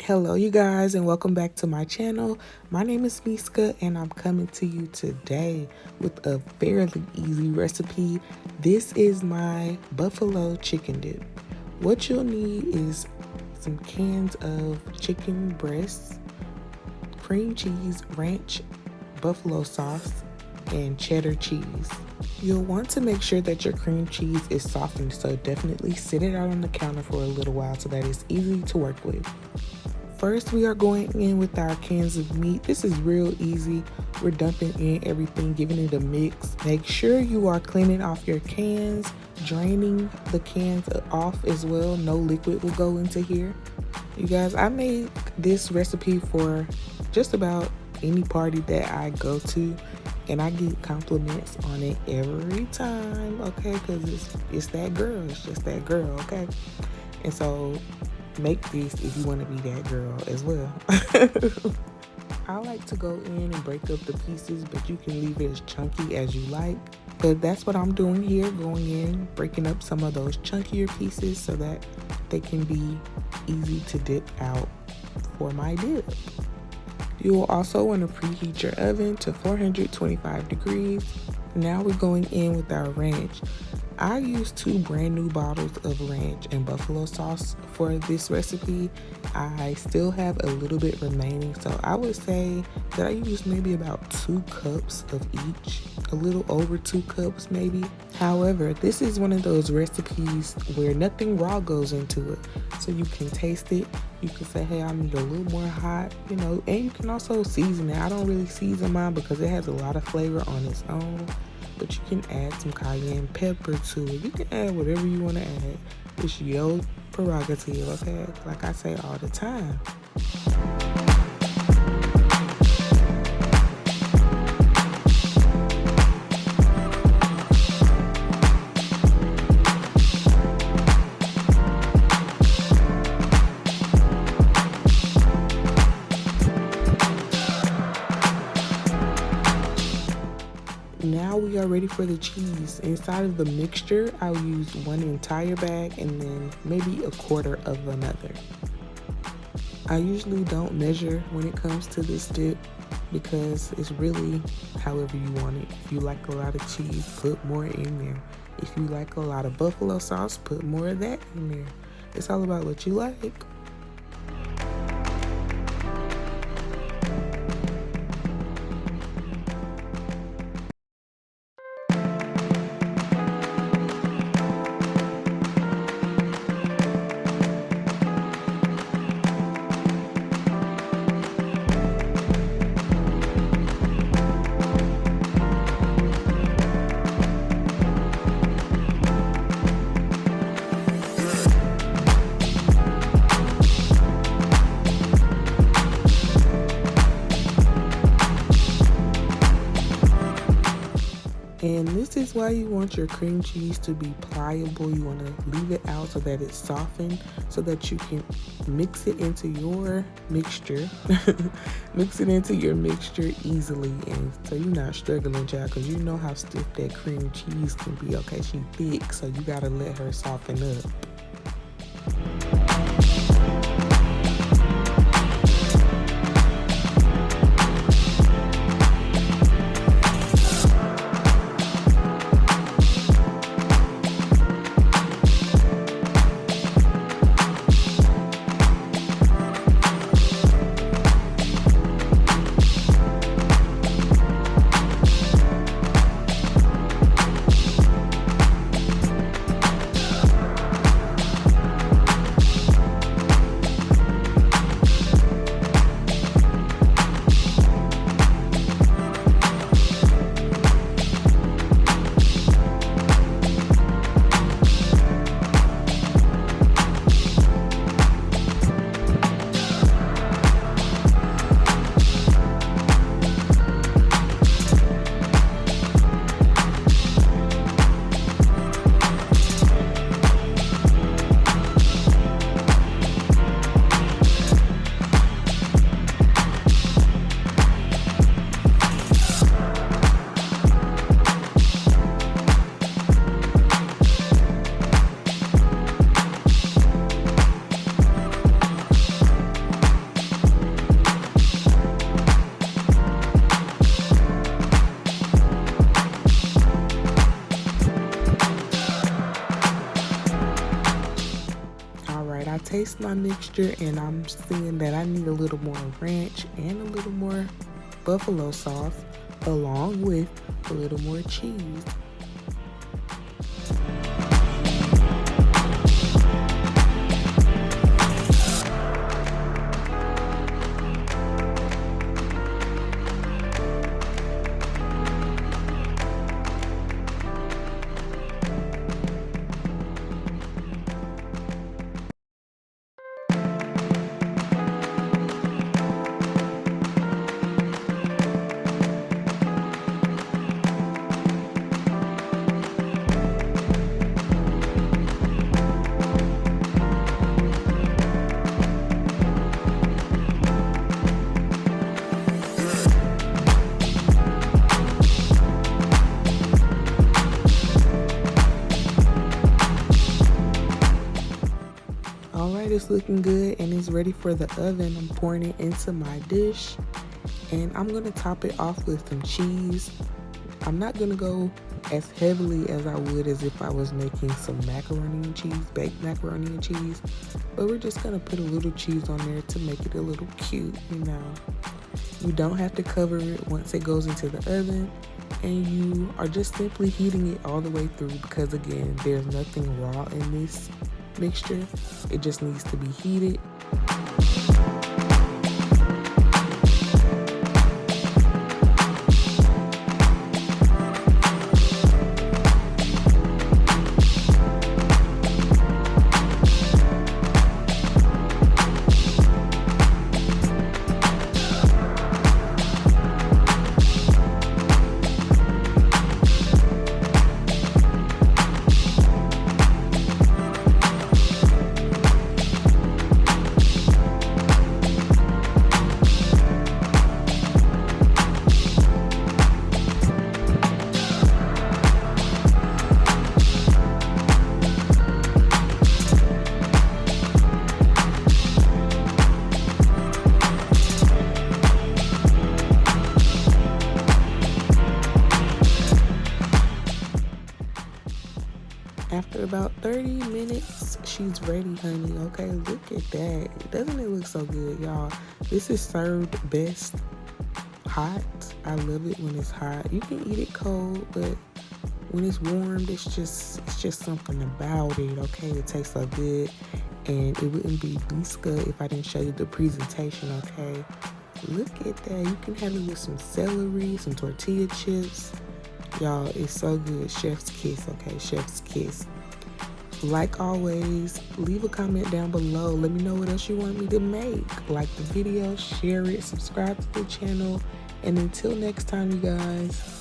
Hello you guys, and welcome back to my channel. My name is Miska and I'm coming to you today with a fairly easy recipe. This is my buffalo chicken dip. What you'll need is some cans of chicken breasts, cream cheese, ranch, buffalo sauce, and cheddar cheese. You'll want to make sure that your cream cheese is softened, so definitely sit it out on the counter for a little while so that it's easy to work with. First, we are going in with our cans of meat. This is real easy. We're dumping in everything, giving it a mix. Make sure you are cleaning off your cans, draining the cans off as well. No liquid will go into here. You guys, I made this recipe for just about any party that I go to, and I get compliments on it every time, okay? Because it's that girl. It's just that girl, okay? And so make this if you want to be that girl as well. I like to go in and break up the pieces, but you can leave it as chunky as you like. But that's what I'm doing here, going in, breaking up some of those chunkier pieces so that they can be easy to dip out for my dip. You will also want to preheat your oven to 425 degrees. Now we're going in with our ranch. I used 2 brand new bottles of ranch and buffalo sauce for this recipe. I still have a little bit remaining, so I would say that I used maybe about 2 cups of each, a little over 2 cups maybe. However, this is one of those recipes where nothing raw goes into it, so you can taste it. You can say, hey, I need a little more hot, you know, and you can also season it. I don't really season mine because it has a lot of flavor on its own. But you can add some cayenne pepper to it. You can add whatever you want to add. It's your prerogative, okay? Like I say all the time. Now we are ready for the cheese. Inside of the mixture, I'll use 1 entire bag and then maybe a quarter of another. I usually don't measure when it comes to this dip because it's really however you want it. If you like a lot of cheese, put more in there. If you like a lot of buffalo sauce, put more of that in there. It's all about what you like. And this is why you want your cream cheese to be pliable. You want to leave it out so that it's softened, so that you can mix it into your mixture. Mix it into your mixture easily, and so you're not struggling, child, because you know how stiff that cream cheese can be. Okay, she's thick, so you got to let her soften up. taste my mixture and I'm seeing that I need a little more ranch and a little more buffalo sauce along with a little more cheese. Alright, it's looking good and it's ready for the oven. I'm pouring it into my dish and I'm going to top it off with some cheese. I'm not going to go as heavily as I would as if I was making some macaroni and cheese, baked macaroni and cheese, but we're just going to put a little cheese on there to make it a little cute, you know. You don't have to cover it once it goes into the oven, and you are just simply heating it all the way through because, again, there's nothing raw in this mixture. It just needs to be heated. After about 30 minutes, she's ready, honey. Okay, look at that. Doesn't it look so good, y'all? This is served best hot. I love it when it's hot. You can eat it cold, but when it's warmed, it's just something about it, okay? It tastes so good, and it wouldn't be Miska if I didn't show you the presentation, okay? Look at that. You can have it with some celery, some tortilla chips. Y'all, it's so good. Chef's kiss, okay? Chef's kiss. Like always, leave a comment down below. Let me know what else you want me to make. Like the video, share it, subscribe to the channel, and until next time, you guys.